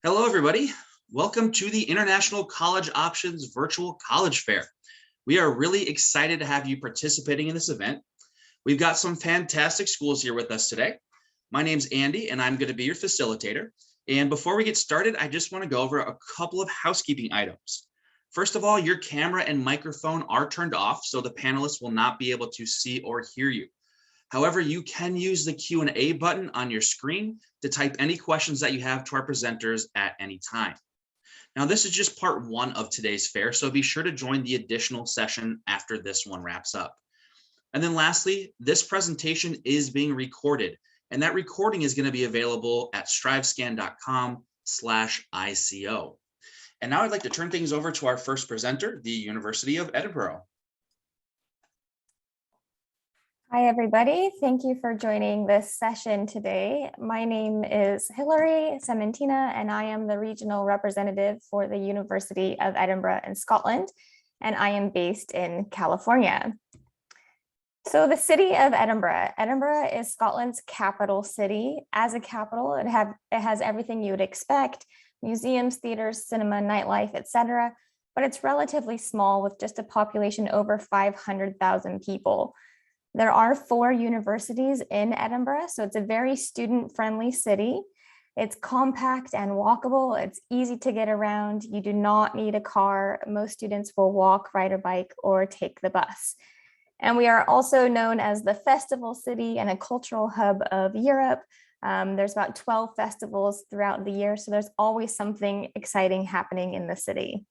Hello, everybody. Welcome to the International College Options Virtual College Fair. We are really excited to have you participating in this event. We've got some fantastic schools here with us today. My name's Andy, and I'm going to be your facilitator. And before we get started, I just want to go over a couple of housekeeping items. First of all, your camera and microphone are turned off, so the panelists will not be able to see or hear you. However, you can use the Q&A button on your screen to type any questions that you have to our presenters at any time. Now, this is just part one of today's fair, so be sure to join the additional session after this one wraps up. And then lastly, this presentation is being recorded, and that recording is going to be available at strivescan.com/ICO. And now I'd like to turn things over to our first presenter, the University of Edinburgh. Hi, everybody. Thank you for joining this session today. My name is Hilary Sementina, and I am the regional representative for the University of Edinburgh in Scotland, and I am based in California. So the city of Edinburgh. Edinburgh is Scotland's capital city. As a capital, it has everything you would expect: museums, theaters, cinema, nightlife, etc. But it's relatively small with just a population over 500,000 people. There are 4 universities in Edinburgh, so it's a very student-friendly city. It's compact and walkable. It's easy to get around. You do not need a car. Most students will walk, ride a bike, or take the bus. And we are also known as the festival city and a cultural hub of Europe. There's about 12 festivals throughout the year, so there's always something exciting happening in the city.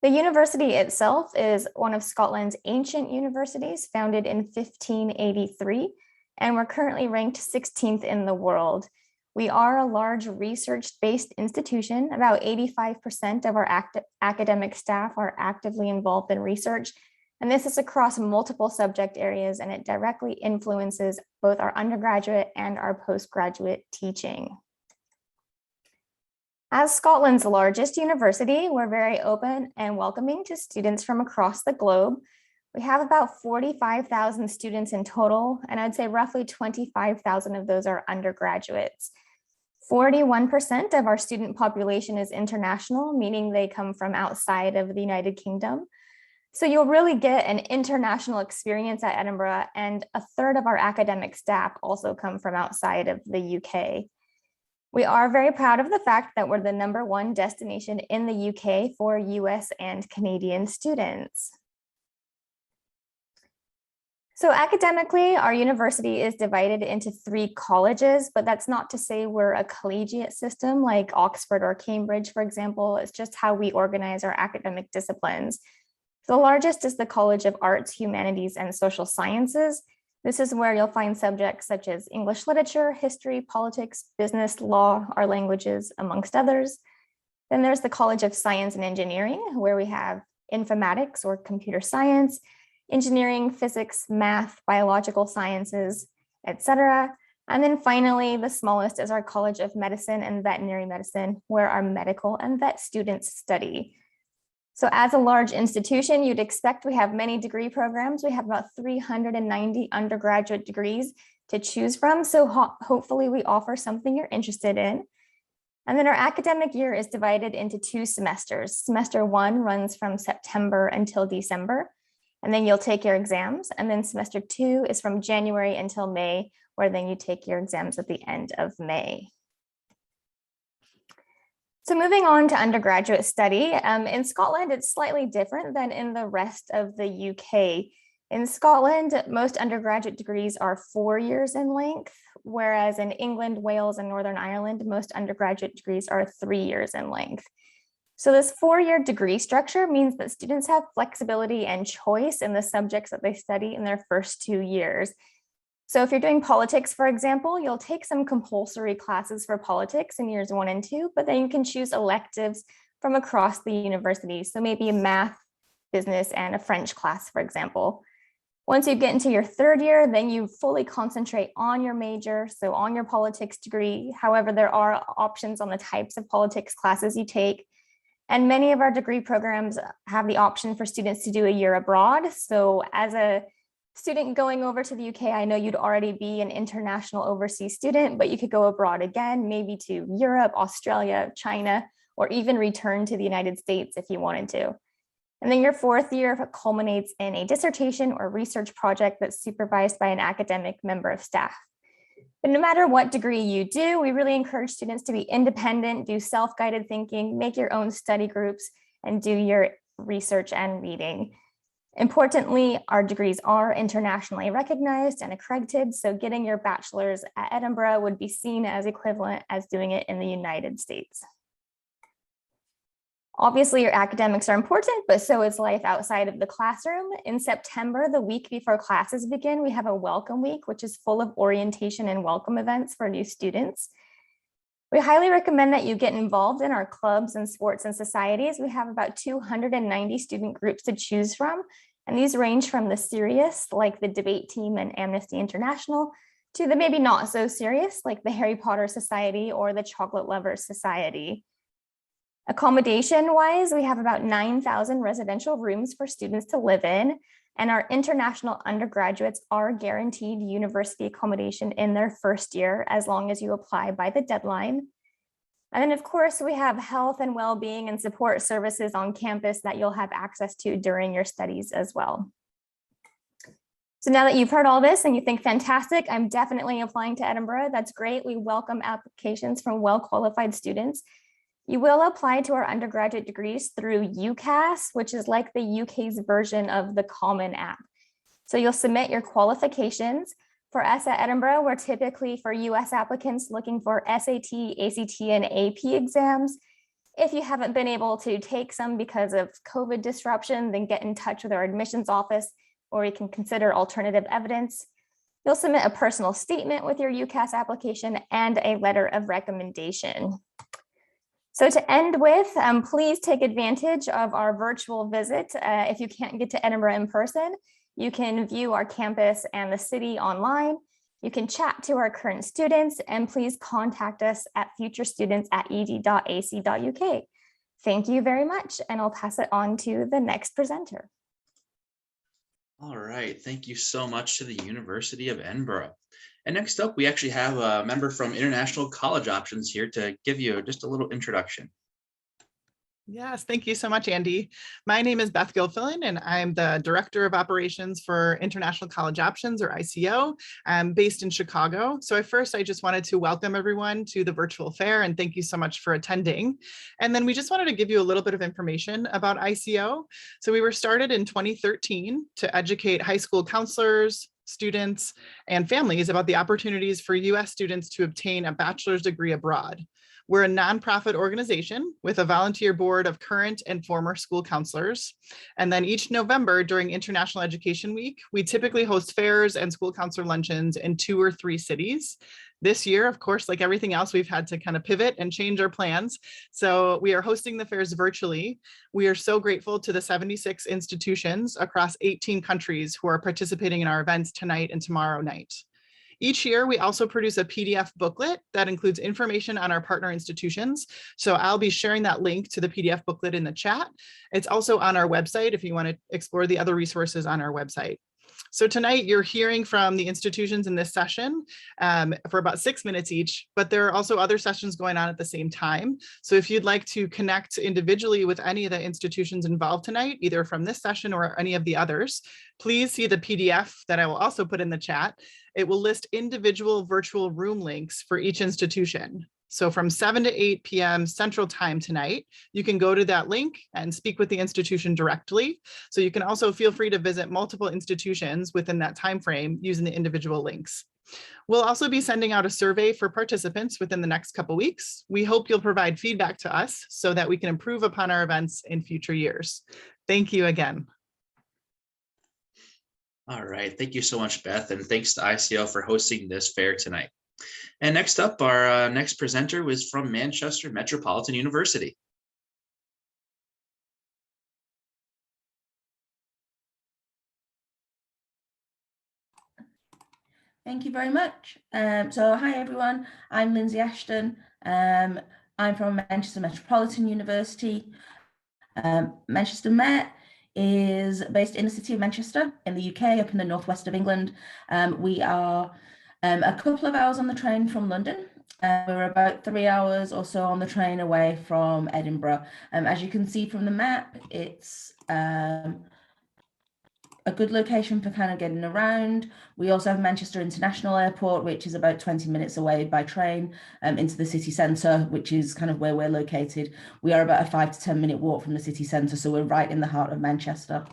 The university itself is one of Scotland's ancient universities, founded in 1583, and we're currently ranked 16th in the world. We are a large research-based institution. About 85% of our academic staff are actively involved in research, and this is across multiple subject areas, and it directly influences both our undergraduate and our postgraduate teaching. As Scotland's largest university, we're very open and welcoming to students from across the globe. We have about 45,000 students in total, and I'd say roughly 25,000 of those are undergraduates. 41% of our student population is international, meaning they come from outside of the United Kingdom. So you'll really get an international experience at Edinburgh, and a third of our academic staff also come from outside of the UK. We are very proud of the fact that we're the #1 destination in the UK for US and Canadian students. So academically, our university is divided into 3 colleges, but that's not to say we're a collegiate system like Oxford or Cambridge, for example. It's just how we organize our academic disciplines. The largest is the College of Arts, Humanities, and Social Sciences. This is where you'll find subjects such as English literature, history, politics, business, law, our languages, amongst others. Then there's the College of Science and Engineering, where we have informatics or computer science, engineering, physics, math, biological sciences, etc. And then finally, the smallest is our College of Medicine and Veterinary Medicine, where our medical and vet students study. So as a large institution, you'd expect we have many degree programs. We have about 390 undergraduate degrees to choose from. So hopefully we offer something you're interested in. And then our academic year is divided into 2 semesters. Semester 1 runs from September until December, and then you'll take your exams. And then semester 2 is from January until May, where then you take your exams at the end of May. So moving on to undergraduate study, in Scotland, it's slightly different than in the rest of the UK. In Scotland, most undergraduate degrees are 4 years in length, whereas in England, Wales, and Northern Ireland, most undergraduate degrees are 3 years in length. So this 4-year degree structure means that students have flexibility and choice in the subjects that they study in their first 2 years. So if you're doing politics, for example, you'll take some compulsory classes for politics in years 1 and 2, but then you can choose electives from across the university. So maybe a math, business, and a French class, for example. Once you get into your 3rd year, then you fully concentrate on your major, so on your politics degree. However, there are options on the types of politics classes you take. And many of our degree programs have the option for students to do a year abroad. So as a Student going over to the UK, I know you'd already be an international overseas student, but you could go abroad again, maybe to Europe, Australia, China, or even return to the United States if you wanted to. And then your fourth year culminates in a dissertation or research project that's supervised by an academic member of staff. But no matter what degree you do, we really encourage students to be independent, do self-guided thinking, make your own study groups, and do your research and reading. Importantly, our degrees are internationally recognized and accredited, so getting your bachelor's at Edinburgh would be seen as equivalent as doing it in the United States. Obviously, your academics are important, but so is life outside of the classroom. In September, the week before classes begin, we have a welcome week, which is full of orientation and welcome events for new students. We highly recommend that you get involved in our clubs and sports and societies. We have about 290 student groups to choose from, and these range from the serious, like the debate team and Amnesty International, to the maybe not so serious, like the Harry Potter Society or the Chocolate Lovers Society. Accommodation-wise, we have about 9,000 residential rooms for students to live in, and our international undergraduates are guaranteed university accommodation in their first year as long as you apply by the deadline. And then, of course, we have health and well-being and support services on campus that you'll have access to during your studies as well. So now that you've heard all this and you think, fantastic, I'm definitely applying to Edinburgh, that's great. We welcome applications from well-qualified students. You will apply to our undergraduate degrees through UCAS, which is like the UK's version of the Common App. So you'll submit your qualifications. For us at Edinburgh, we're typically for US applicants looking for SAT, ACT, and AP exams. If you haven't been able to take some because of COVID disruption, then get in touch with our admissions office, or you can consider alternative evidence. You'll submit a personal statement with your UCAS application and a letter of recommendation. So to end with, please take advantage of our virtual visit. If you can't get to Edinburgh in person, you can view our campus and the city online. You can chat to our current students, and please contact us at futurestudents@ed.ac.uk. Thank you very much, and I'll pass it on to the next presenter. All right, thank you so much to the University of Edinburgh. And next up, we actually have a member from International College Options here to give you just a little introduction. Yes, thank you so much, Andy. My name is Beth Gilfillan, and I'm the Director of Operations for International College Options, or ICO. I'm based in Chicago. So first, I just wanted to welcome everyone to the virtual fair, and thank you so much for attending. And then we just wanted to give you a little bit of information about ICO. So we were started in 2013 to educate high school counselors, students, and families about the opportunities for US students to obtain a bachelor's degree abroad. We're a nonprofit organization with a volunteer board of current and former school counselors. And then each November during International Education Week, we typically host fairs and school counselor luncheons in 2 or 3 cities. This year, of course, like everything else, we've had to kind of pivot and change our plans. So we are hosting the fairs virtually. We are so grateful to the 76 institutions across 18 countries who are participating in our events tonight and tomorrow night. Each year, we also produce a PDF booklet that includes information on our partner institutions. So I'll be sharing that link to the PDF booklet in the chat. It's also on our website if you want to explore the other resources on our website. So tonight you're hearing from the institutions in this session for about 6 minutes each, but there are also other sessions going on at the same time. So if you'd like to connect individually with any of the institutions involved tonight, either from this session or any of the others, please see the PDF that I will also put in the chat. It will list individual virtual room links for each institution. So from 7 to 8 p.m. Central Time tonight, you can go to that link and speak with the institution directly. So you can also feel free to visit multiple institutions within that time frame using the individual links. We'll also be sending out a survey for participants within the next couple weeks. We hope you'll provide feedback to us so that we can improve upon our events in future years. Thank you again. All right, thank you so much, Beth, and thanks to ICO for hosting this fair tonight. And next up, our next presenter was from Manchester Metropolitan University. Thank you very much. So hi everyone, I'm Lindsay Ashton. I'm from Manchester Metropolitan University. Manchester Met is based in the city of Manchester in the UK, up in the northwest of England. We are a couple of hours on the train from London. We're about 3 hours or so on the train away from Edinburgh. As you can see from the map, it's a good location for kind of getting around. We also have Manchester International Airport, which is about 20 minutes away by train into the city centre, which is kind of where we're located. We are about a 5 to 10 minute walk from the city centre, so we're right in the heart of Manchester.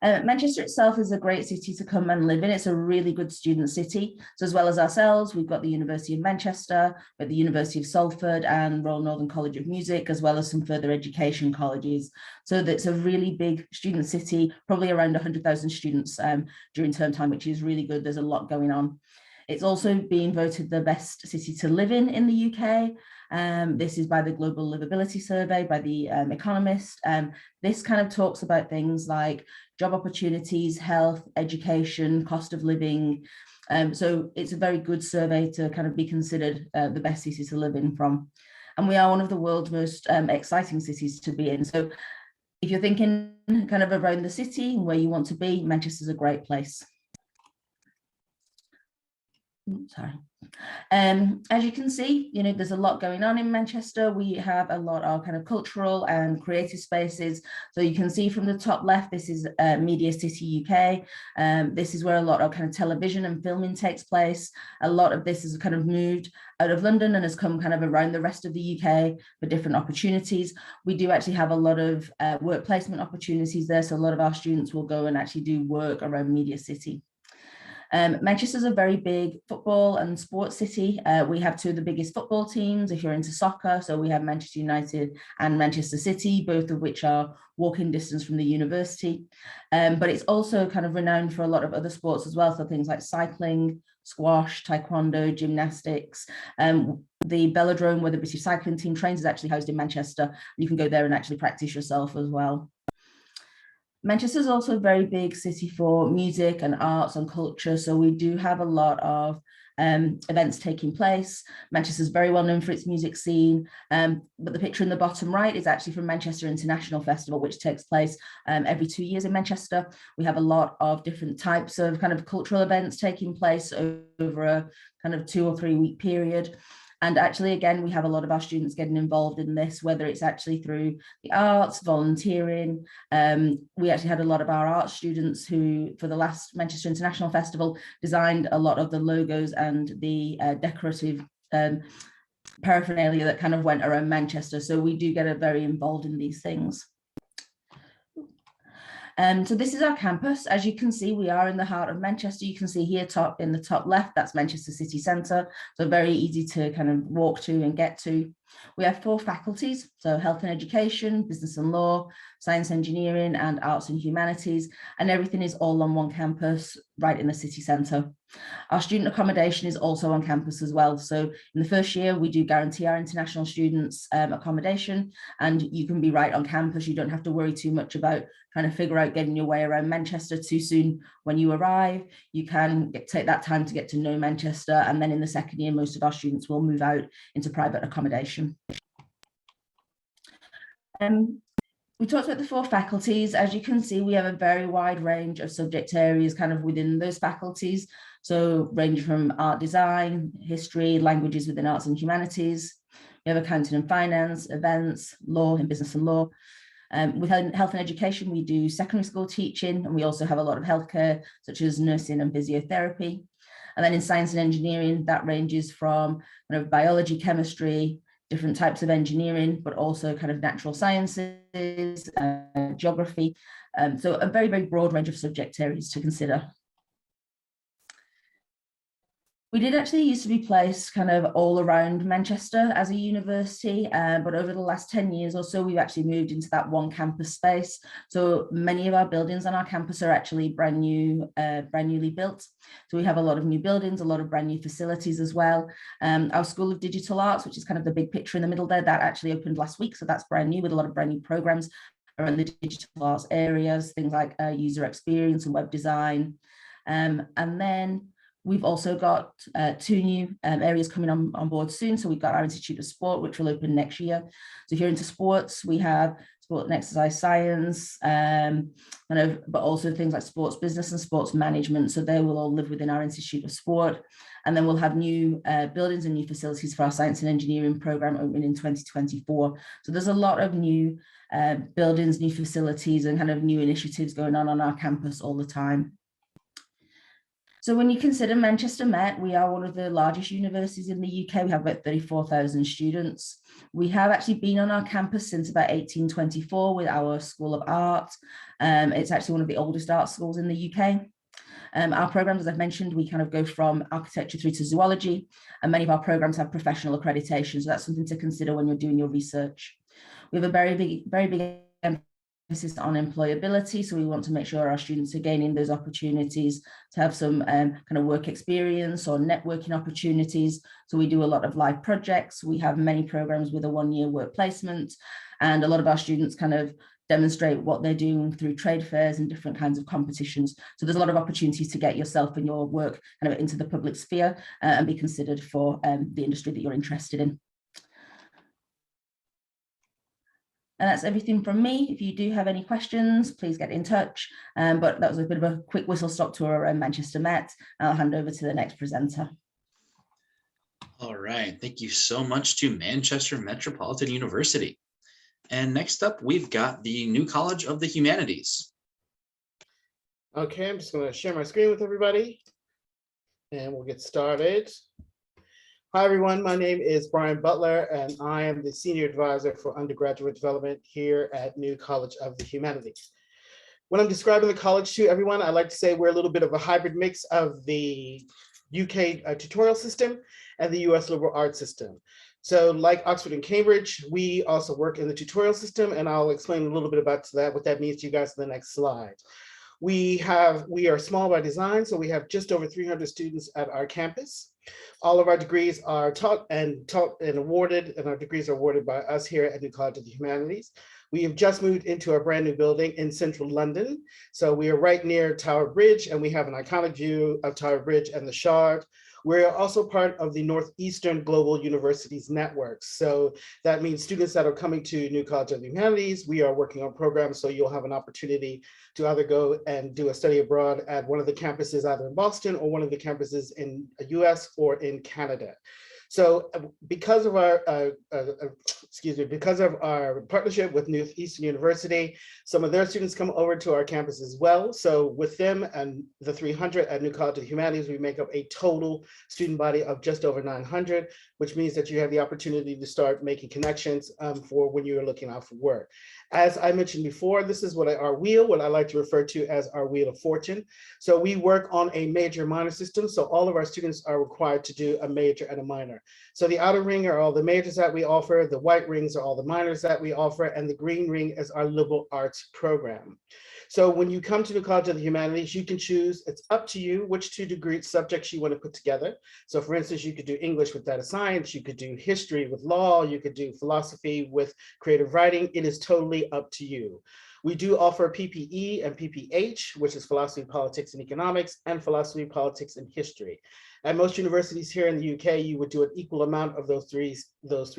Manchester itself is a great city to come and live in. It's a really good student city. So as well as ourselves, we've got the University of Manchester, we've got the University of Salford and Royal Northern College of Music, as well as some further education colleges. So that's a really big student city, probably around 100,000 students during term time, which is really good. There's a lot going on. It's also been voted the best city to live in the UK. This is by the Global Livability Survey, by the Economist. This kind of talks about things like job opportunities, health, education, cost of living. So it's a very good survey to kind of be considered the best city to live in from. And we are one of the world's most exciting cities to be in. So if you're thinking kind of around the city and where you want to be, Manchester's a great place. Sorry. As you can see, there's a lot going on in Manchester. We have a lot of kind of cultural and creative spaces. So you can see from the top left, this is Media City UK. This is where a lot of kind of television and filming takes place. A lot of this has kind of moved out of London and has come kind of around the rest of the UK for different opportunities. We do actually have a lot of work placement opportunities there. So a lot of our students will go and actually do work around Media City. Manchester's a very big football and sports city. We have two of the biggest football teams if you're into soccer. So we have Manchester United and Manchester City, both of which are walking distance from the university. But it's also kind of renowned for a lot of other sports as well. So things like cycling, squash, taekwondo, gymnastics. The velodrome where the British cycling team trains is actually housed in Manchester. You can go there and actually practice yourself as well. Manchester is also a very big city for music and arts and culture. So we do have a lot of events taking place. Manchester is very well known for its music scene. But the picture in the bottom right is actually from Manchester International Festival, which takes place every 2 years in Manchester. We have a lot of different types of kind of cultural events taking place over a kind of 2 or 3 week period. And actually, again, we have a lot of our students getting involved in this, whether it's actually through the arts, volunteering. We actually had a lot of our art students who, for the last Manchester International Festival, designed a lot of the logos and the decorative paraphernalia that kind of went around Manchester. So we do get very involved in these things. So this is our campus. As you can see, we are in the heart of Manchester. You can see here in the top left, that's Manchester City Centre. So very easy to kind of walk to and get to. We have 4 faculties, so health and education, business and law, science, engineering, and arts and humanities, and everything is all on one campus right in the city centre. Our student accommodation is also on campus as well. So in the first year, we do guarantee our international students accommodation, and you can be right on campus. You don't have to worry too much about trying to figure out getting your way around Manchester too soon when you arrive. You can take that time to get to know Manchester, and then in the second year, most of our students will move out into private accommodation. We talked about the 4 faculties. As you can see, we have a very wide range of subject areas kind of within those faculties. So ranging from art design, history, languages within arts and humanities. We have accounting and finance, events, law and business and law. With health and education, we do secondary school teaching, and we also have a lot of healthcare, such as nursing and physiotherapy. And then in science and engineering, that ranges from kind of biology, chemistry, different types of engineering, but also kind of natural sciences, geography. So a very, very broad range of subject areas to consider. We did actually used to be placed kind of all around Manchester as a university, but over the last 10 years or so, we've actually moved into that one campus space. So many of our buildings on our campus are actually brand newly built. So we have a lot of new buildings, a lot of brand new facilities as well. Our School of Digital Arts, which is kind of the big picture in the middle there, that actually opened last week. So that's brand new with a lot of brand new programs around the digital arts areas, things like user experience and web design. And then we've also got 2 new areas coming on board soon. So we've got our Institute of Sport, which will open next year. So if you're into sports, we have sport and exercise science, but also things like sports business and sports management. So they will all live within our Institute of Sport. And then we'll have new buildings and new facilities for our science and engineering program opening in 2024. So there's a lot of new buildings, new facilities, and kind of new initiatives going on our campus all the time. So when you consider Manchester Met, we are one of the largest universities in the UK. We have about 34,000 students. We have actually been on our campus since about 1824 with our School of Art. It's actually one of the oldest art schools in the UK. Our programs, as I've mentioned, we kind of go from architecture through to zoology, and many of our programs have professional accreditation. So that's something to consider when you're doing your research. We have a very big emphasis on employability. So we want to make sure our students are gaining those opportunities to have some kind of work experience or networking opportunities. So we do a lot of live projects. We have many programs with a one-year work placement, and a lot of our students kind of demonstrate what they're doing through trade fairs and different kinds of competitions. So there's a lot of opportunities to get yourself and your work kind of into the public sphere and be considered for the industry that you're interested in. And that's everything from me. If you do have any questions, please get in touch. But that was a bit of a quick whistle stop tour around Manchester Met. I'll hand over to the next presenter. All right, thank you so much to Manchester Metropolitan University. And next up, we've got the New College of the Humanities. Okay, I'm just going to share my screen with everybody and we'll get started. Hi, everyone. My name is Brian Butler, and I am the Senior Advisor for Undergraduate Development here at New College of the Humanities. When I'm describing the college to everyone, I like to say we're a little bit of a hybrid mix of the UK tutorial system and the US liberal arts system. So like Oxford and Cambridge, we also work in the tutorial system, and I'll explain a little bit about that, what that means to you guys in the next slide. We are small by design, so we have just over 300 students at our campus. All of our degrees are taught and awarded, and our degrees are awarded by us here at New College of the Humanities. We have just moved into a brand new building in central London. So we are right near Tower Bridge, and we have an iconic view of Tower Bridge and the Shard. We're also part of the Northeastern Global Universities Network. So that means students that are coming to New College of the Humanities, we are working on programs, so you'll have an opportunity to either go and do a study abroad at one of the campuses, either in Boston or one of the campuses in the US or in Canada. So because of our, because of our partnership with Northeastern University, some of their students come over to our campus as well. So with them and the 300 at New College of the Humanities, we make up a total student body of just over 900, which means that you have the opportunity to start making connections for when you're looking out for work. As I mentioned before, this is what our wheel, what I like to refer to as our wheel of fortune. So we work on a major minor system. So all of our students are required to do a major and a minor. So the outer ring are all the majors that we offer, the white rings are all the minors that we offer, and the green ring is our liberal arts program. So when you come to the College of the Humanities, you can choose, it's up to you which 2 degree subjects you want to put together. So for instance, you could do English with data science, you could do history with law, you could do philosophy with creative writing. It is totally up to you. We do offer PPE and PPH, which is philosophy, politics, and economics, and philosophy, politics, and history. At most universities here in the UK, you would do an equal amount of those three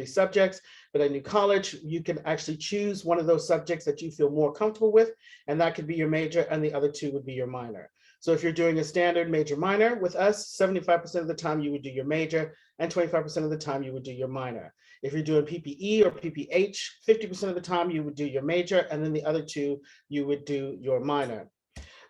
subjects, but at New College, you can actually choose one of those subjects that you feel more comfortable with, and that could be your major, and the other 2 would be your minor. So if you're doing a standard major minor with us, 75% of the time you would do your major, and 25% of the time you would do your minor. If you're doing PPE or PPH, 50% of the time you would do your major, and then the other 2, you would do your minor.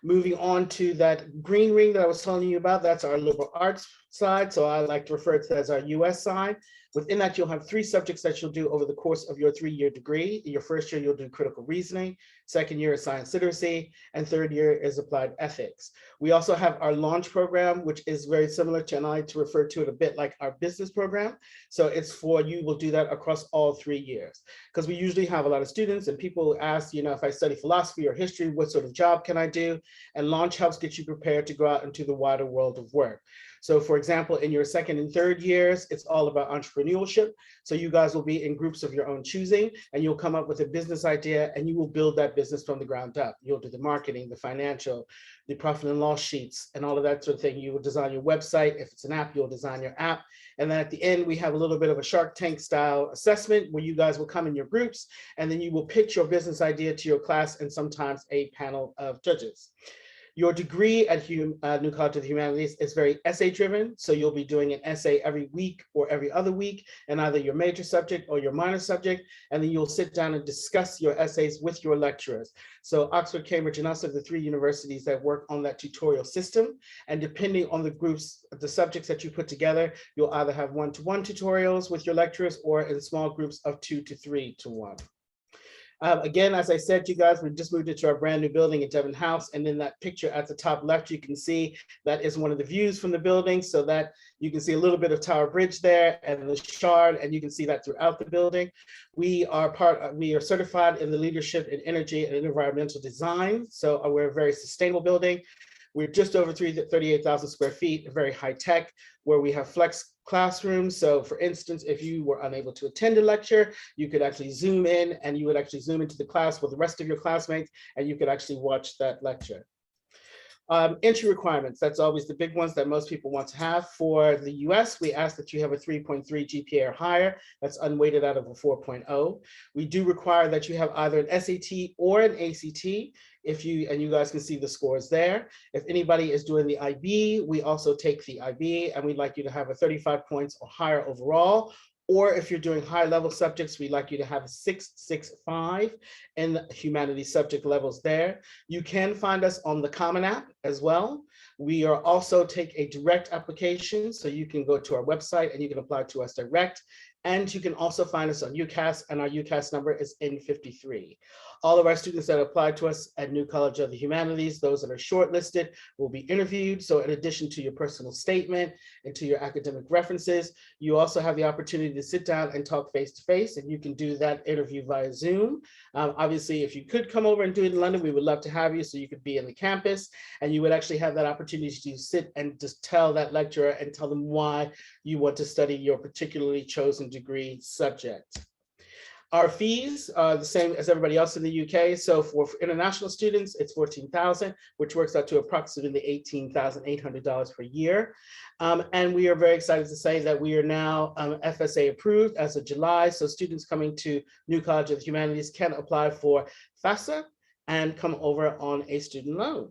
Moving on to that green ring that I was telling you about, that's our liberal arts side. So I like to refer to it as our US side. Within that, you'll have 3 subjects that you'll do over the course of your 3-year degree. Your first year, you'll do critical reasoning. Second year is science literacy. And third year is applied ethics. We also have our launch program, which is very similar to, and I like to refer to it a bit like our business program. So it's for, you will do that across all 3 years. Because we usually have a lot of students and people ask, if I study philosophy or history, what sort of job can I do? And launch helps get you prepared to go out into the wider world of work. So for example, in your second and third years, it's all about entrepreneurship entrepreneurship. So you guys will be in groups of your own choosing, and you'll come up with a business idea, and you will build that business from the ground up. You'll do the marketing, the financial, the profit and loss sheets, and all of that sort of thing. You will design your website. If it's an app, you'll design your app. And then at the end, we have a little bit of a Shark Tank style assessment where you guys will come in your groups, and then you will pitch your business idea to your class and sometimes a panel of judges. Your degree at New College of the Humanities is very essay driven. So you'll be doing an essay every week or every other week in either your major subject or your minor subject. And then you'll sit down and discuss your essays with your lecturers. So Oxford, Cambridge, and us are the three universities that work on that tutorial system. And depending on the groups, the subjects that you put together, you'll either have 1-to-1 tutorials with your lecturers or in small groups of 2 to 3 to 1. Again, as I said, you guys, we just moved into our brand new building at Devon House. And in that picture at the top left, you can see that is one of the views from the building, so that you can see a little bit of Tower Bridge there and the Shard, and you can see that throughout the building. We are certified in the leadership in energy and environmental design. So we're a very sustainable building. We're just over 38,000 square feet, very high tech, where we have flex classrooms. So for instance, if you were unable to attend a lecture, you could actually zoom in, and you would actually zoom into the class with the rest of your classmates, and you could actually watch that lecture. Entry requirements, that's always the big ones that most people want to have. For the US, we ask that you have a 3.3 GPA or higher. That's unweighted out of a 4.0. We do require that you have either an SAT or an ACT. And you guys can see the scores there. If anybody is doing the IB, we also take the IB, and we'd like you to have a 35 points or higher overall. Or if you're doing high level subjects, we'd like you to have a 665 in the humanities subject levels there. You can find us on the Common App as well. We are also take a direct application, so you can go to our website and you can apply to us direct. And you can also find us on UCAS, and our UCAS number is N53. All of our students that apply to us at New College of the Humanities, those that are shortlisted, will be interviewed. So in addition to your personal statement and to your academic references, you also have the opportunity to sit down and talk face-to-face, and you can do that interview via Zoom. Obviously, if you could come over and do it in London, we would love to have you, so you could be in the campus, and you would actually have that opportunity to sit and just tell that lecturer and tell them why you want to study your particularly chosen degree subject. Our fees are the same as everybody else in the UK. So for international students, it's $14,000, which works out to approximately $18,800 per year. And we are very excited to say that we are now FSA approved as of July. So students coming to New College of Humanities can apply for FAFSA and come over on a student loan.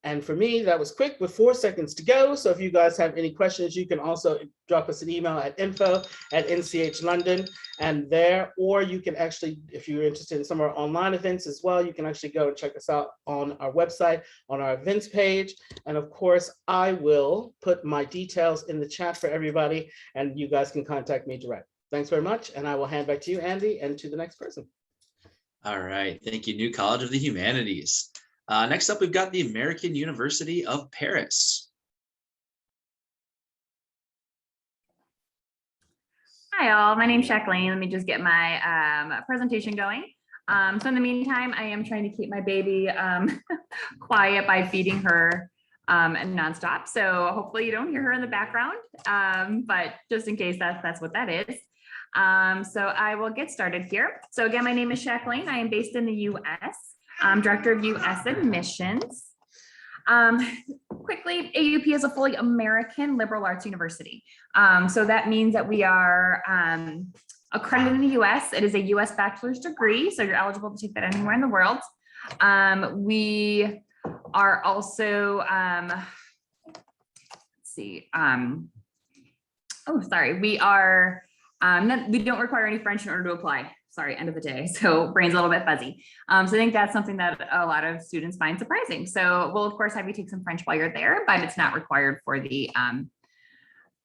And for me, that was quick with 4 seconds to go. So if you guys have any questions, you can also drop us an email at info@nch.london and there, or you can actually, if you're interested in some of our online events as well, you can actually go and check us out on our website, on our events page. And of course, I will put my details in the chat for everybody, and you guys can contact me direct. Thanks very much. And I will hand back to you, Andy, and to the next person. All right, thank you, New College of the Humanities. Next up, we've got the American University of Paris. Hi all, my name's Jacqueline. Let me just get my presentation going. So in the meantime, I am trying to keep my baby quiet by feeding her nonstop. So hopefully you don't hear her in the background, but just in case that's what that is. So I will get started here. So again, my name is Jacqueline. I am based in the US. I'm Director of US Admissions. Quickly, AUP is a fully American liberal arts university. So that means that we are accredited in the US. It is a US bachelor's degree, so you're eligible to take that anywhere in the world. We are also, let's see, we are, we don't require any French in order to apply. Sorry, end of the day. So brain's a little bit fuzzy. So I think that's something that a lot of students find surprising. So we'll of course have you take some French while you're there, but it's not required for the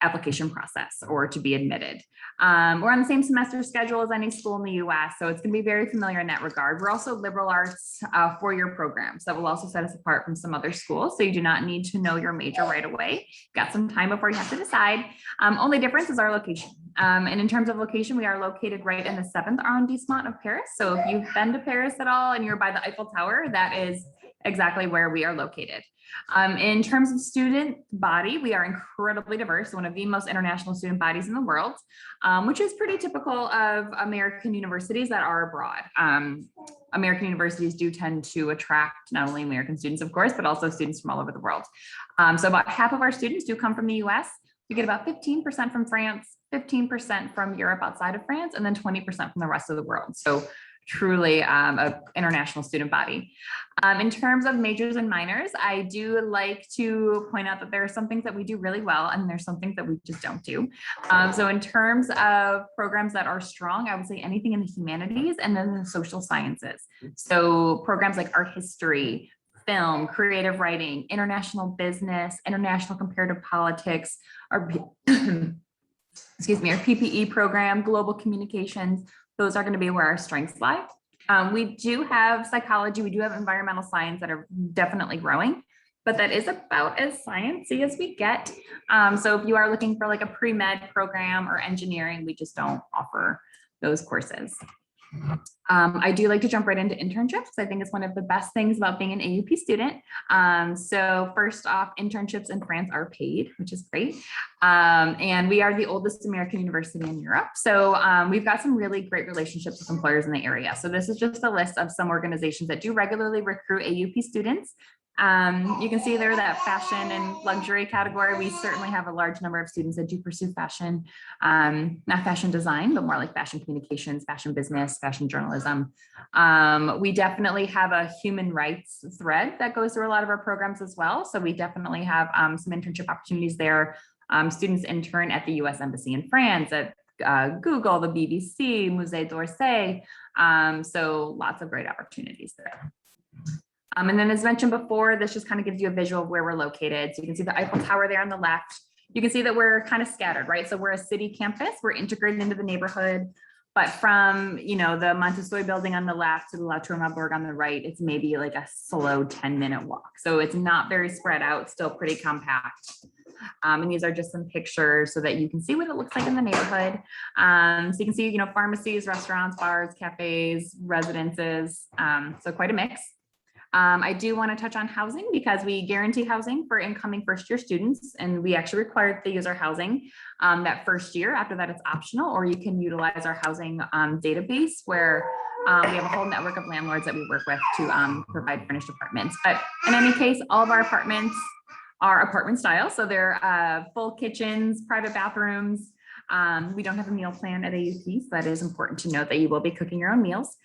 application process or to be admitted. We're on the same semester schedule as any school in the US, so it's going to be very familiar in that regard. We're also liberal arts four-year programs that will also set us apart from some other schools, so you do not need to know your major right away. Got some time before you have to decide. Only difference is our location. And in terms of location, we are located right in the 7th arrondissement of Paris. So if you've been to Paris at all and you're by the Eiffel Tower, that is exactly where we are located. In terms of student body, we are incredibly diverse, one of the most international student bodies in the world, which is pretty typical of American universities that are abroad. American universities do tend to attract not only American students, of course, but also students from all over the world. So about half of our students do come from the US. We get about 15% from France, 15% from Europe outside of France, and then 20% from the rest of the world. So truly an international student body. In terms of majors and minors, I do like to point out that there are some things that we do really well, and there's some things that we just don't do. So in terms of programs that are strong, I would say anything in the humanities and then the social sciences. So programs like art history, film, creative writing, international business, international comparative politics, our excuse me, our PPE program, global communications, those are going to be where our strengths lie. We do have psychology, we do have environmental science that are definitely growing, but that is about as sciencey as we get. So if you are looking for like a pre-med program or engineering, we just don't offer those courses. I do like to jump right into internships. I think it's one of the best things about being an AUP student. So first off, internships in France are paid, which is great. And we are the oldest American university in Europe. So we've got some really great relationships with employers in the area. So this is just a list of some organizations that do regularly recruit AUP students. You can see there that fashion and luxury category. We certainly have a large number of students that do pursue fashion, not fashion design, but more like fashion communications, fashion business, fashion journalism. We definitely have a human rights thread that goes through a lot of our programs as well. So we definitely have some internship opportunities there. Students intern at the US Embassy in France, at Google, the BBC, Musée d'Orsay. So lots of great opportunities there. And then as mentioned before, this just kind of gives you a visual of where we're located. So you can see the Eiffel Tower there on the left. You can see that we're kind of scattered, right? So we're a city campus, we're integrated into the neighborhood, but from, you know, the Montessori building on the left to the La Tour Marburg on the right, it's maybe like a slow 10-minute walk. So it's not very spread out, still pretty compact. And these are just some pictures so that you can see what it looks like in the neighborhood. So you can see, you know, pharmacies, restaurants, bars, cafes, residences, so quite a mix. I do want to touch on housing because we guarantee housing for incoming first-year students, and we actually require that they use our housing that first year. After that, it's optional, or you can utilize our housing database where we have a whole network of landlords that we work with to provide furnished apartments. But in any case, all of our apartments are apartment style, so they're full kitchens, private bathrooms. We don't have a meal plan at AUP, so that is important to note that you will be cooking your own meals.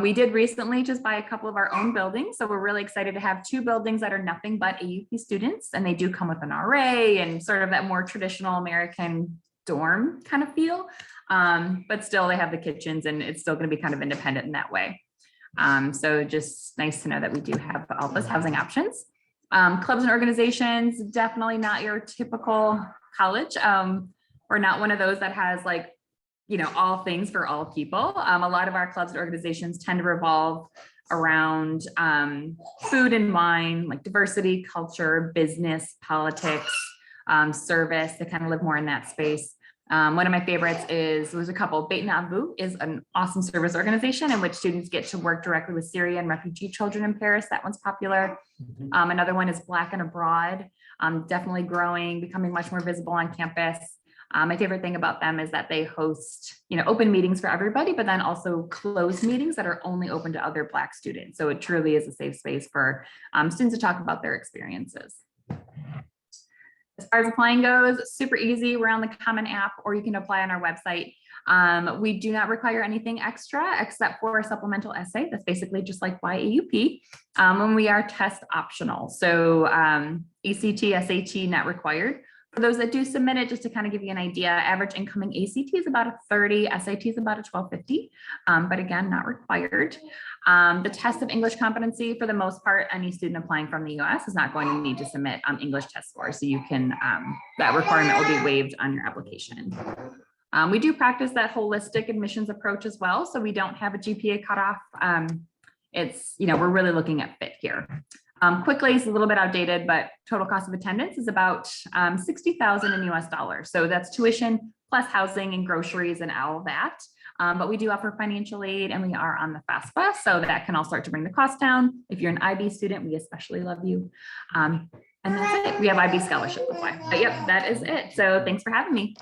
We did recently just buy a couple of our own buildings. So we're really excited to have 2 buildings that are nothing but AUP students, and they do come with an RA and sort of that more traditional American dorm kind of feel. But still they have the kitchens and it's still going to be kind of independent in that way. So just nice to know that we do have all those housing options. Clubs and organizations, definitely not your typical college. We're not one of those that has like, you know, all things for all people. A lot of our clubs and organizations tend to revolve around food and wine, like diversity, culture, business, politics, service. They kind of live more in that space. One of my favorites was a couple. Beit Navu is an awesome service organization in which students get to work directly with Syrian refugee children in Paris. That one's popular. Another one is Black and Abroad, definitely growing, becoming much more visible on campus. My favorite thing about them is that they host, you know, open meetings for everybody, but then also closed meetings that are only open to other Black students. So it truly is a safe space for students to talk about their experiences. As far as applying goes, super easy. We're on the Common App, or you can apply on our website. We do not require anything extra except for a supplemental essay. That's basically just like YAUP. And we are test optional. So ACT, SAT not required. For those that do submit it, just to kind of give you an idea, average incoming ACT is about a 30, SAT is about a 1250, but again, not required. The test of English competency, for the most part, any student applying from the US is not going to need to submit English test scores. So you can, that requirement will be waived on your application. We do practice that holistic admissions approach as well. So we don't have a GPA cutoff. It's, you know, we're really looking at fit here. Quickly, it's a little bit outdated, but total cost of attendance is about 60,000 in US dollars. So that's tuition plus housing and groceries and all of that. But we do offer financial aid and we are on the fast bus. So that can all start to bring the cost down. If you're an IB student, we especially love you. And that's it. We have IB scholarship apply. But yep, that is it. So thanks for having me.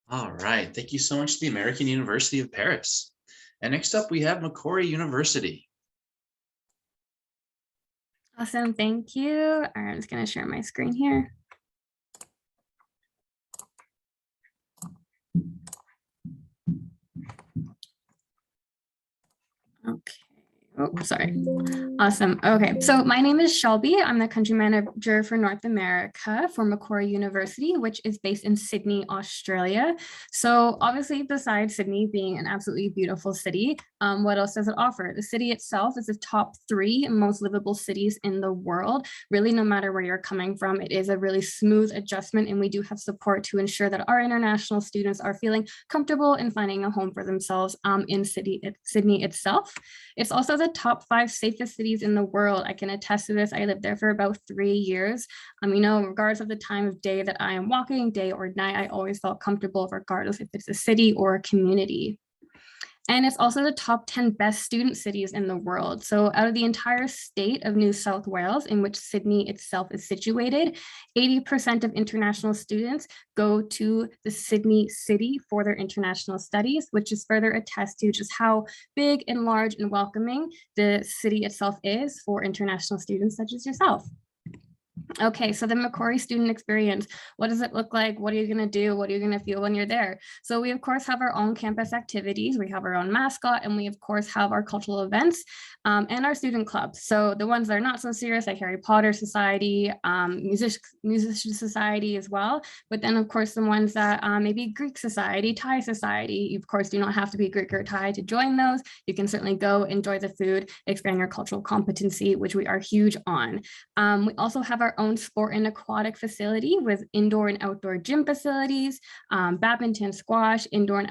All right. Thank you so much to the American University of Paris. And next up, we have Macquarie University. Awesome, thank you. All right, I'm just going to share my screen here. Okay. Oh, sorry. Awesome. Okay, so my name is Shelby. I'm the country manager for North America for Macquarie University, which is based in Sydney, Australia. So obviously, besides Sydney being an absolutely beautiful city, what else does it offer? The city itself is the top 3 most livable cities in the world. Really, no matter where you're coming from, it is a really smooth adjustment, and we do have support to ensure that our international students are feeling comfortable in finding a home for themselves in Sydney itself. It's also the top 5 safest cities in the world. I can attest to this. I lived there for about 3 years. You know, regardless of the time of day that I am walking, day or night, I always felt comfortable regardless if it's a city or a community. And it's also the top 10 best student cities in the world. So out of the entire state of New South Wales, in which Sydney itself is situated, 80% of international students go to the Sydney city for their international studies, which is further attest to just how big and large and welcoming the city itself is for international students such as yourself. Okay, so the Macquarie student experience, what does it look like? What are you going to do? What are you going to feel when you're there? So we, of course, have our own campus activities. We have our own mascot, and we, of course, have our cultural events and our student clubs. So the ones that are not so serious, like Harry Potter Society, Musician Society as well. But then, of course, the ones that maybe Greek Society, Thai Society, you, of course, do not have to be Greek or Thai to join those. You can certainly go enjoy the food, expand your cultural competency, which we are huge on. We also have our own sport and aquatic facility with indoor and outdoor gym facilities, badminton, squash, indoor and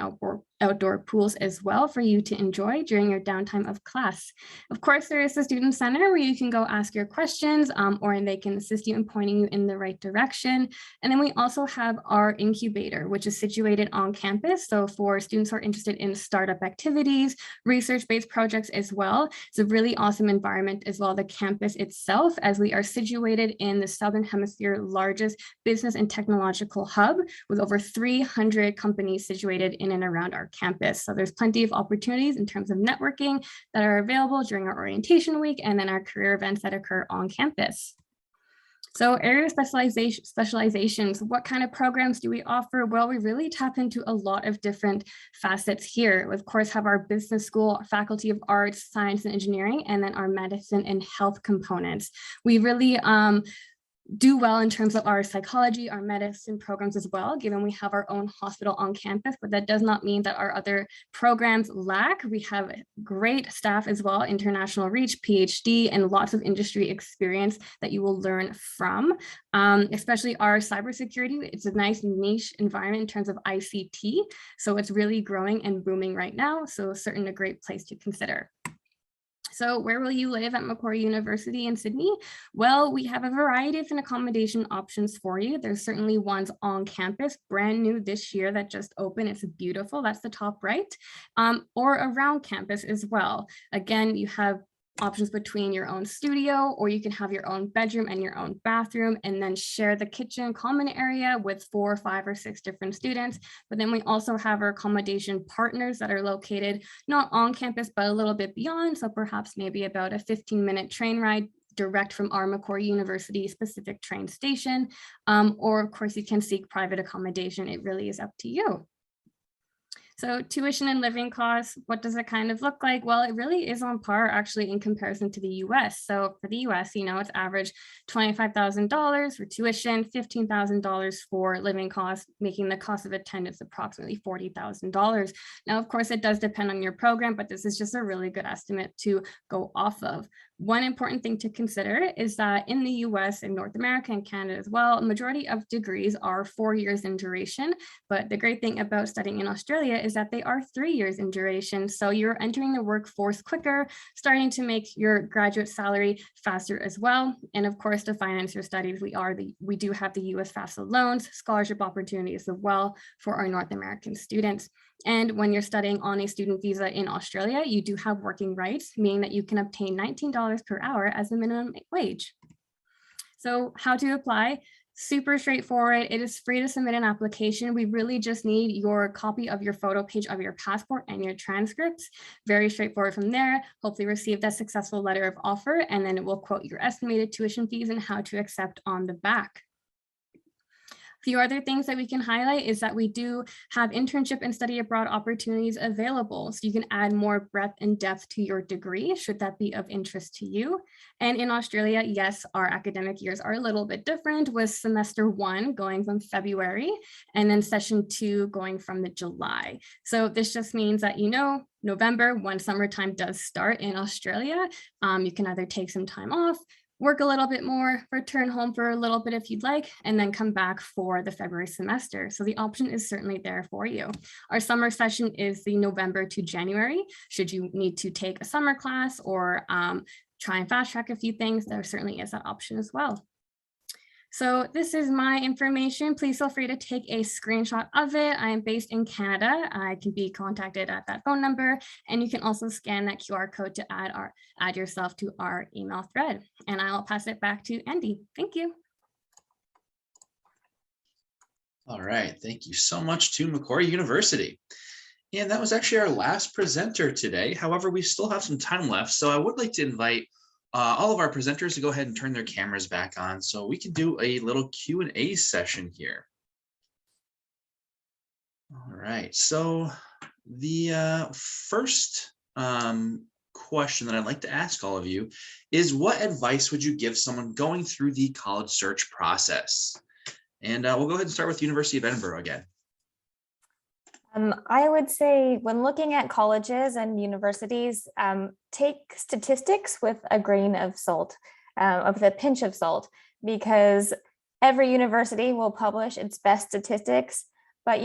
outdoor pools as well for you to enjoy during your downtime of class. Of course, there is the student center where you can go ask your questions or they can assist you in pointing you in the right direction. And then we also have our incubator, which is situated on campus. So for students who are interested in startup activities, research-based projects as well. It's a really awesome environment as well, the campus itself, as we are situated in the Southern Hemisphere largest business and technological hub with over 300 companies situated in and around our campus. So there's plenty of opportunities in terms of networking that are available during our orientation week and then our career events that occur on campus. So area specializations, what kind of programs do we offer? Well, we really tap into a lot of different facets here. We, of course, have our business school, Faculty of Arts, Science and Engineering, and then our medicine and health components. We really do well in terms of our psychology, our medicine programs as well, given we have our own hospital on campus, but that does not mean that our other programs lack. We have great staff as well, international reach, PhD, and lots of industry experience that you will learn from, especially our cybersecurity. It's a nice niche environment in terms of ICT. So it's really growing and booming right now. So certainly a great place to consider. So where will you live at Macquarie University in Sydney? Well, we have a variety of accommodation options for you. There's certainly ones on campus, brand new this year that just opened. It's beautiful, that's the top right, or around campus as well. Again, you have options between your own studio, or you can have your own bedroom and your own bathroom and then share the kitchen common area with 4, 5, or 6 different students. But then we also have our accommodation partners that are located not on campus, but a little bit beyond. So perhaps maybe about a 15-minute train ride direct from our Macquarie University specific train station. Or of course you can seek private accommodation. It really is up to you. So tuition and living costs, what does it kind of look like? Well, it really is on par actually in comparison to the US. So for the US, you know, it's average $25,000 for tuition, $15,000 for living costs, making the cost of attendance approximately $40,000. Now, of course, it does depend on your program, but this is just a really good estimate to go off of. One important thing to consider is that in the US and North America and Canada as well, a majority of degrees are 4 years in duration. But the great thing about studying in Australia is that they are 3 years in duration. So you're entering the workforce quicker, starting to make your graduate salary faster as well. And of course, to finance your studies, we do have the US FAFSA loans, scholarship opportunities as well for our North American students. And when you're studying on a student visa in Australia, you do have working rights, meaning that you can obtain $19 per hour as the minimum wage. So how to apply? Super straightforward. It is free to submit an application. We really just need your copy of your photo page of your passport and your transcripts. Very straightforward from there. Hopefully receive that successful letter of offer, and then it will quote your estimated tuition fees and how to accept on the back. Few other things that we can highlight is that we do have internship and study abroad opportunities available. So you can add more breadth and depth to your degree, should that be of interest to you. And in Australia, yes, our academic years are a little bit different, with semester 1 going from February and then session 2 going from the July. So this just means that, November, when summertime does start in Australia, you can either take some time off, work a little bit more, return home for a little bit if you'd like, and then come back for the February semester. So the option is certainly there for you. Our summer session is the November to January. Should you need to take a summer class or try and fast track a few things, there certainly is that option as well. So this is my information. Please feel free to take a screenshot of it. I am based in Canada. I can be contacted at that phone number, and you can also scan that QR code to add yourself to our email thread. And I'll pass it back to Andy. Thank you. All right, thank you so much to Macquarie University. And that was actually our last presenter today. However, we still have some time left, so I would like to invite all of our presenters to go ahead and turn their cameras back on so we can do a little Q&A session here. All right, so the first question that I'd like to ask all of you is, what advice would you give someone going through the college search process? And we'll go ahead and start with University of Edinburgh again. I would say when looking at colleges and universities, take statistics with a grain of salt, with a pinch of salt, because every university will publish its best statistics, but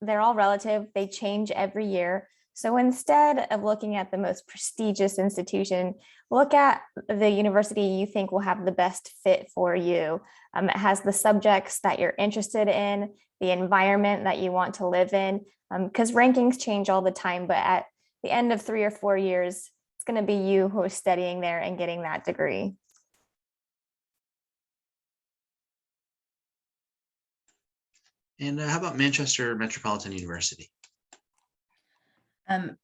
they're all relative, they change every year. So instead of looking at the most prestigious institution, look at the university you think will have the best fit for you. It has the subjects that you're interested in, the environment that you want to live in, because rankings change all the time, but at the end of 3 or 4 years, it's going to be you who is studying there and getting that degree. And how about Manchester Metropolitan University?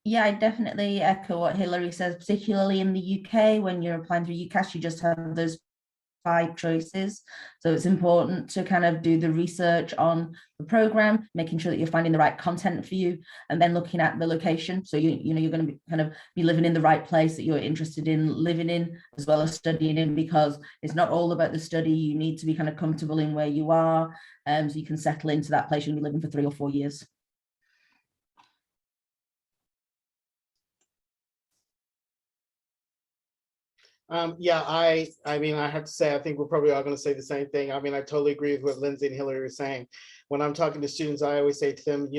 Yeah, I definitely echo what Hilary says, particularly in the UK. When you're applying through UCAS, you just have those 5 choices. So it's important to kind of do the research on the program, making sure that you're finding the right content for you, and then looking at the location. So you're going to be living in the right place that you're interested in living in, as well as studying in, because it's not all about the study. You need to be kind of comfortable in where you are, so you can settle into that place you'll be living for 3 or 4 years. Yeah, I mean, I have to say, I think we're probably all going to say the same thing. I mean, I totally agree with what Lindsay and Hillary were saying. When I'm talking to students, I always say to them,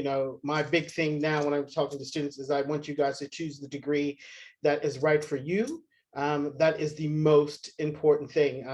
my big thing now when I'm talking to students is I want you guys to choose the degree that is right for you. That is the most important thing.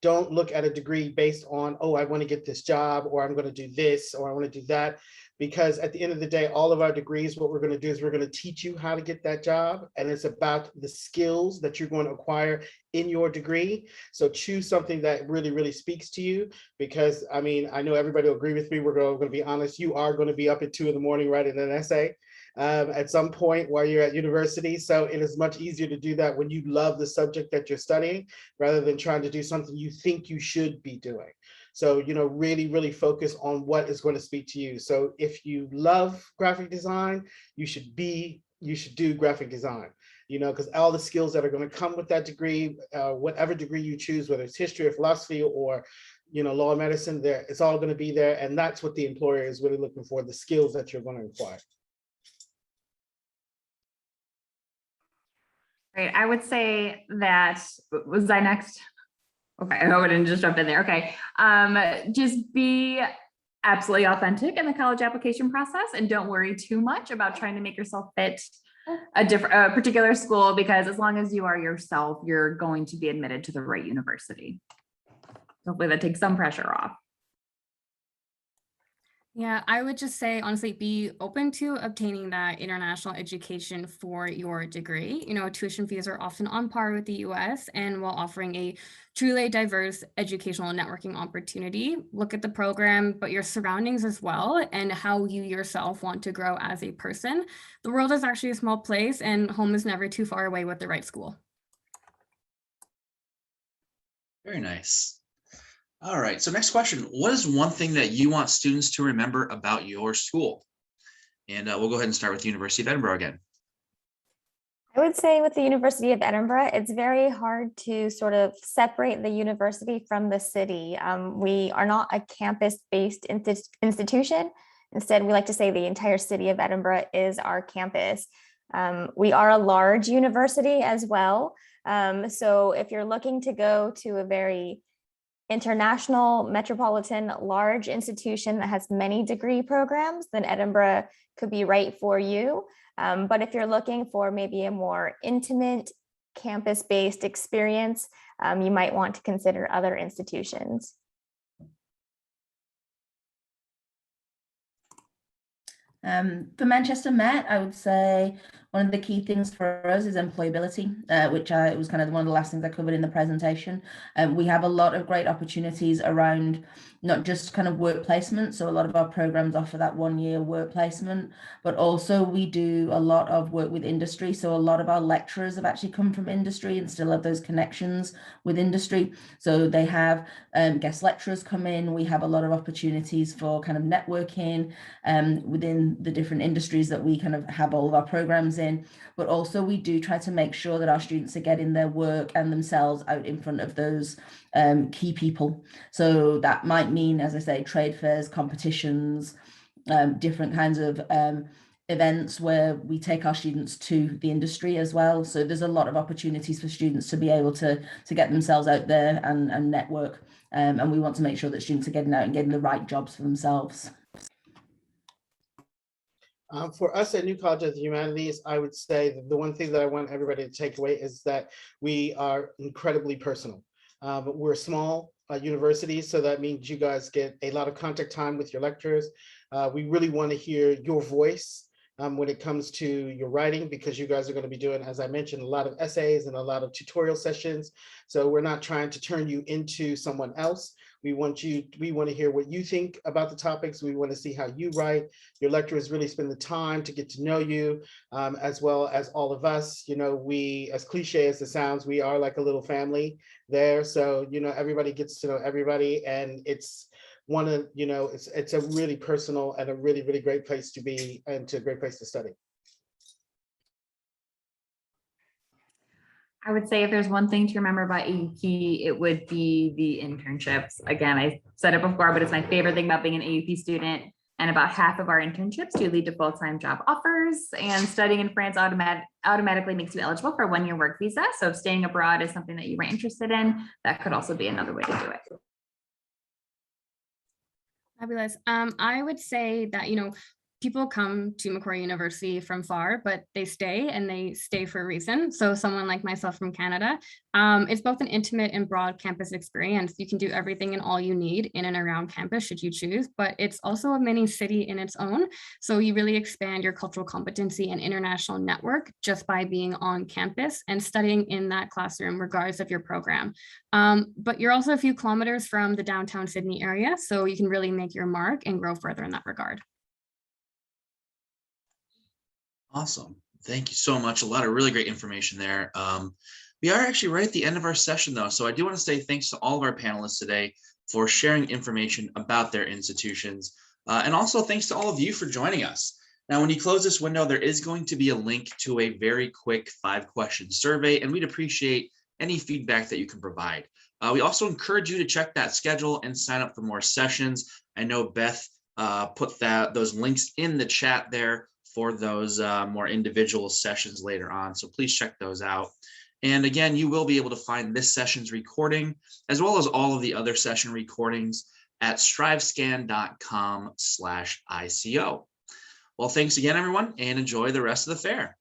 Don't look at a degree based on, oh, I want to get this job, or I'm going to do this, or I want to do that. Because at the end of the day, all of our degrees, what we're going to do is we're going to teach you how to get that job. And it's about the skills that you're going to acquire in your degree. So choose something that really, really speaks to you. Because I mean, I know everybody will agree with me. We're going to be honest. You are going to be up at 2 in the morning writing an essay at some point while you're at university. So it is much easier to do that when you love the subject that you're studying, rather than trying to do something you think you should be doing. So, really, really focus on what is going to speak to you. So if you love graphic design, you should do graphic design, because all the skills that are going to come with that degree, whatever degree you choose, whether it's history or philosophy or, law and medicine, there, it's all going to be there. And that's what the employer is really looking for, the skills that you're going to acquire. Great. I would say that, was I next? Okay, I wouldn't just jump in there. Okay. Just be absolutely authentic in the college application process and don't worry too much about trying to make yourself fit a particular school, because as long as you are yourself, you're going to be admitted to the right university. Hopefully that takes some pressure off. Yeah, I would just say, honestly, be open to obtaining that international education for your degree. Tuition fees are often on par with the US, and while offering a truly diverse educational networking opportunity, look at the program, but your surroundings as well, and how you yourself want to grow as a person. The world is actually a small place, and home is never too far away with the right school. Very nice. All right, so next question. What is one thing that you want students to remember about your school? And we'll go ahead and start with the University of Edinburgh again. I would say with the University of Edinburgh, it's very hard to sort of separate the university from the city. We are not a campus-based institution. Instead, we like to say the entire city of Edinburgh is our campus. We are a large university as well. So if you're looking to go to a very international, metropolitan, large institution that has many degree programs, then Edinburgh could be right for you. But if you're looking for maybe a more intimate campus-based experience, you might want to consider other institutions. For Manchester Met, I would say one of the key things for us is employability, which was kind of one of the last things I covered in the presentation. We have a lot of great opportunities around not just kind of work placement. So a lot of our programs offer that 1-year work placement, but also we do a lot of work with industry. So a lot of our lecturers have actually come from industry and still have those connections with industry. So they have guest lecturers come in. We have a lot of opportunities for kind of networking within the different industries that we kind of have all of our programs in, but also we do try to make sure that our students are getting their work and themselves out in front of those key people. So that might mean, as I say, trade fairs, competitions, different kinds of events where we take our students to the industry as well. So there's a lot of opportunities for students to be able to get themselves out there and network. And we want to make sure that students are getting out and getting the right jobs for themselves. For us at New College of the Humanities, I would say that the one thing that I want everybody to take away is that we are incredibly personal. We're a small university, so that means you guys get a lot of contact time with your lecturers. We really want to hear your voice when it comes to your writing, because you guys are going to be doing, as I mentioned, a lot of essays and a lot of tutorial sessions. So we're not trying to turn you into someone else. We want to hear what you think about the topics. We want to see how you write. Your lecturers really spend the time to get to know you, as well as all of us. We, as cliche as it sounds, we are like a little family there. So, everybody gets to know everybody, and it's it's a really personal and a really, really great place to be, and a great place to study. I would say if there's one thing to remember about AUP, it would be the internships. Again, I said it before, but it's my favorite thing about being an AUP student. And about half of our internships do lead to full-time job offers. And studying in France automatically makes you eligible for a 1-year work visa. So if staying abroad is something that you were interested in, that could also be another way to do it. Fabulous. I would say that, people come to Macquarie University from far, but they stay for a reason. So someone like myself from Canada, it's both an intimate and broad campus experience. You can do everything and all you need in and around campus should you choose, but it's also a mini city in its own. So you really expand your cultural competency and international network just by being on campus and studying in that classroom, regardless of your program. But you're also a few kilometers from the downtown Sydney area, so you can really make your mark and grow further in that regard. Awesome. Thank you so much. A lot of really great information there. We are actually right at the end of our session, though. So I do want to say thanks to all of our panelists today for sharing information about their institutions. And also thanks to all of you for joining us. Now, when you close this window, there is going to be a link to a very quick 5-question survey, and we'd appreciate any feedback that you can provide. We also encourage you to check that schedule and sign up for more sessions. I know Beth put those links in the chat there for those more individual sessions later on. So please check those out. And again, you will be able to find this session's recording as well as all of the other session recordings at strivescan.com/ICO. Well, thanks again, everyone, and enjoy the rest of the fair.